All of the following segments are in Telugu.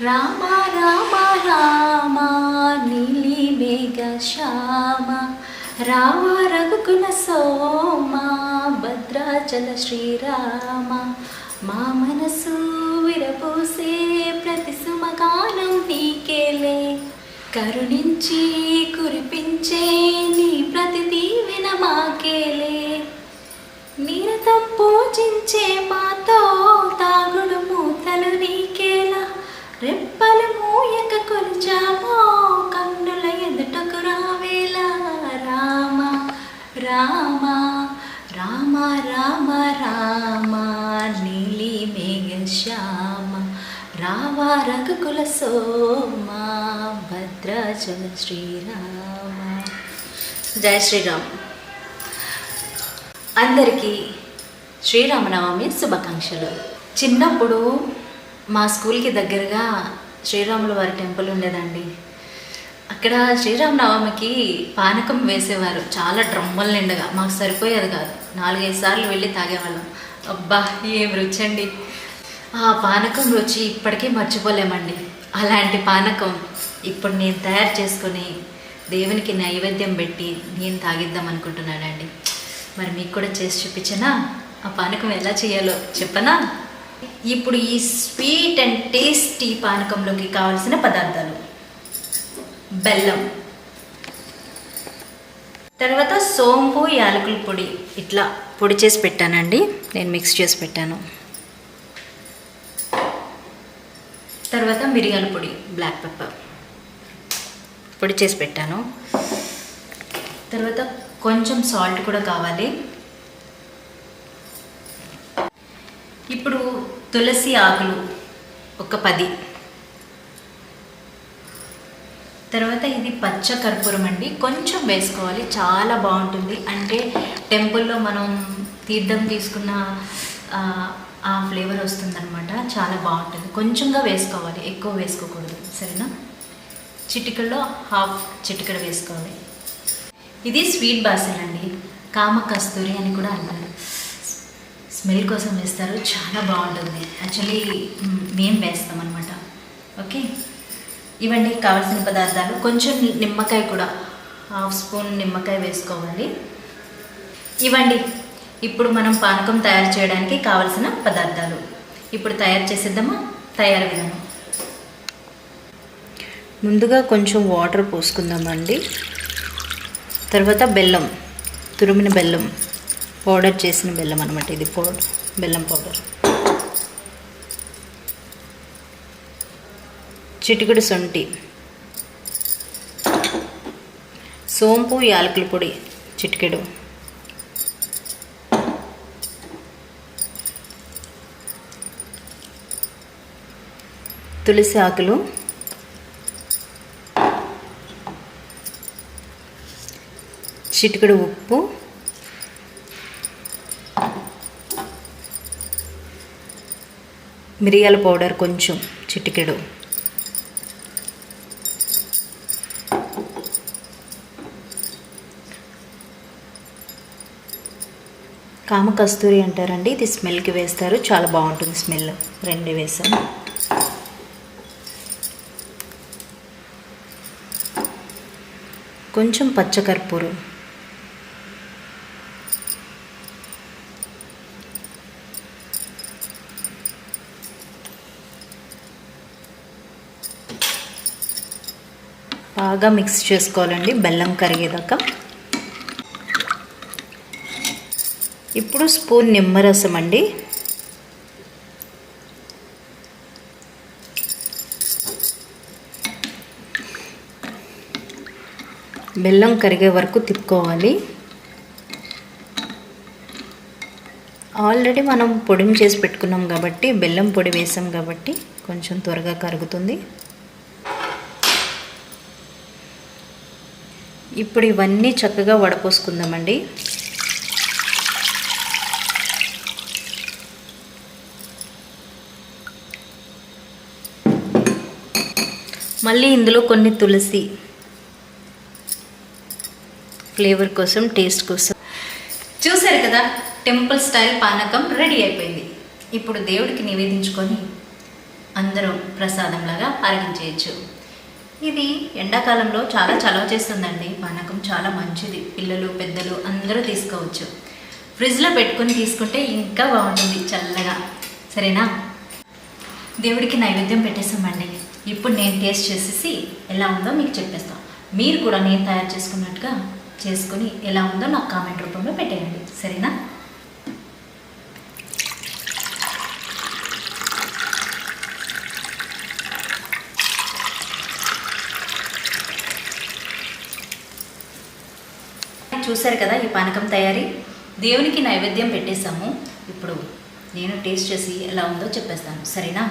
రామ రామ రామ నీలి మేఘ శ్యామ రామ రఘుకుల సోమ భద్రాచల శ్రీరామ మా మనసు విరపూసే ప్రతి సుమగానం నీకేలే కరుణించి కురిపించే నీ ప్రతి దీవెన మాకేలే నిరతం పూజించే మాతో తాగుడు మూతలు నీకేలా రెప్పలు మూయక కొలిచామో కన్నుల ఎదుటకు రావేలా రామ రామ రామ రామ రామ నీలి మేఘ శ్యామ రామ రఘుకుల సోమ భద్రాచల శ్రీరామ. జై శ్రీరామ్. అందరికీ శ్రీరామనవమి శుభాకాంక్షలు. చిన్నప్పుడు మా స్కూల్కి దగ్గరగా శ్రీరాముల వారి టెంపుల్ ఉండేదండి. అక్కడ శ్రీరామనవమికి పానకం వేసేవారు. చాలా డ్రమ్ముల నిండగా మాకు సరిపోయేది కాదు. 4-5 సార్లు వెళ్ళి తాగేవాళ్ళం. అబ్బా ఏం రుచి అండి! ఆ పానకం రుచి ఇప్పటికీ మర్చిపోలేమండి. అలాంటి పానకం ఇప్పుడు నేను తయారు చేసుకొని దేవునికి నైవేద్యం పెట్టి నేను తాగిద్దాం అనుకుంటున్నానండి. మరి మీకు కూడా చేసి చూపించనా? ఆ పానకం ఎలా చేయాలో చెప్పనా? ఇప్పుడు ఈ స్వీట్ అండ్ టేస్టీ పానకంలోకి కావాల్సిన పదార్థాలు: బెల్లం, తర్వాత సోంపు యాలకుల పొడి ఇట్లా పొడి చేసి పెట్టానండి. నేను మిక్స్ చేసి పెట్టాను. తర్వాత మిరియాల పొడి, బ్లాక్ పెప్పర్ పొడి చేసి పెట్టాను. తర్వాత కొంచెం సాల్ట్ కూడా కావాలి. ఇప్పుడు తులసి ఆకులు ఒక 10. తర్వాత ఇది పచ్చ కర్పూరం అండి. కొంచెం వేసుకోవాలి, చాలా బాగుంటుంది. అంటే టెంపుల్లో మనం తీర్థం తీసుకున్న ఆ ఫ్లేవర్ వస్తుందన్నమాట. చాలా బాగుంటుంది. కొంచెంగా వేసుకోవాలి, ఎక్కువ వేసుకోకూడదు, సరేనా? చిటికల్లో హాఫ్ చిటికడ వేసుకోవాలి. ఇది స్వీట్ బాసిల్ అండి, కామ కస్తూరి అని కూడా అంటారు. స్మెల్ కోసం వేస్తారు, చాలా బాగుంటుంది. యాక్చువల్లీ మేము వేస్తాం అనమాట. ఓకే, ఇవన్నీ కావాల్సిన పదార్థాలు. కొంచెం నిమ్మకాయ కూడా, హాఫ్ స్పూన్ నిమ్మకాయ వేసుకోవాలి. ఇవ్వండి ఇప్పుడు మనం పానకం తయారు చేయడానికి కావలసిన పదార్థాలు. ఇప్పుడు తయారు చేసేద్దామా? తయారు విధానం: ముందుగా కొంచెం వాటర్ పోసుకుందామండి. తర్వాత బెల్లం, తురిమిన బెల్లం, పౌడర్ చేసిన బెల్లం అనమాట. ఇది బెల్లం పౌడర్. చిటికెడు శొంఠి, సోంపు యాలకుల పొడి చిటికెడు, తులసి ఆకులు, చిటికెడు ఉప్పు, మిరియాల పౌడర్ కొంచెం చిటికెడు, కామ కస్తూరి అంటారండి. ఇది స్మెల్కి వేస్తారు, చాలా బాగుంటుంది స్మెల్. 2 వేసాను. కొంచెం పచ్చకర్పూరం, బాగా మిక్స్ చేసుకోవాలండి బెల్లం కరిగేదాకా. ఇప్పుడు స్పూన్ నిమ్మరసం అండి. బెల్లం కరిగే వరకు తిప్పుకోవాలి. ఆల్రెడీ మనం పొడిని చేసి పెట్టుకున్నాం కాబట్టి, బెల్లం పొడి వేసాం కాబట్టి కొంచెం త్వరగా కరుగుతుంది. ఇప్పుడు ఇవన్నీ చక్కగా వడపోసుకుందామండి. మళ్ళీ ఇందులో కొన్ని తులసి ఫ్లేవర్ కోసం, టేస్ట్ కోసం. చూసారు కదా, టెంపుల్ స్టైల్ పానకం రెడీ అయిపోయింది. ఇప్పుడు దేవుడికి నివేదించుకొని అందరూ ప్రసాదంలాగా ఆరగించేయచ్చు. ఇది ఎండాకాలంలో చాలా చలవ చేస్తుందండి. పానకం చాలా మంచిది, పిల్లలు పెద్దలు అందరూ తీసుకోవచ్చు. ఫ్రిడ్జ్లో పెట్టుకొని తీసుకుంటే ఇంకా బాగుంటుంది చల్లగా. సరేనా? దేవుడికి నైవేద్యం పెట్టేసామండి. ఇప్పుడు నేను టేస్ట్ చేసేసి ఎలా ఉందో మీకు చెప్పేస్తాను. మీరు కూడా నేను తయారు చేసుకున్నట్టుగా చేసుకొని ఎలా ఉందో నాకు కామెంట్ రూపంలో పెట్టేయండి. సరేనా? చూశారు కదా ఈ పానకం తయారీ. దేవునికి నైవేద్యం పెట్టేసాము. ఇప్పుడు నేను టేస్ట్ చేసి ఎలా ఉందో చెప్పేస్తాను. సరేనా?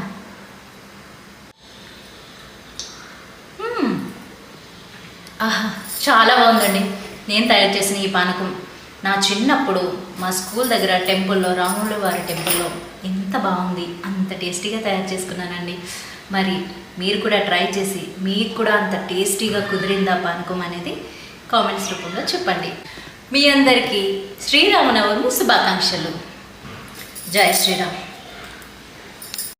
ఆహా, చాలా బాగుందండి. నేను తయారు చేసిన ఈ పానకం నా చిన్నప్పుడు మా స్కూల్ దగ్గర టెంపుల్లో, రాముల వారి టెంపుల్లో ఎంత బాగుంది, అంత టేస్టీగా తయారు చేసుకున్నానండి. మరి మీరు కూడా ట్రై చేసి మీకు కూడా అంత టేస్టీగా కుదిరిందా పానకం అనేది కామెంట్స్ రూపంలో చెప్పండి. మీ అందరికీ శ్రీరామనవమి శుభాకాంక్షలు. జై శ్రీరామ్.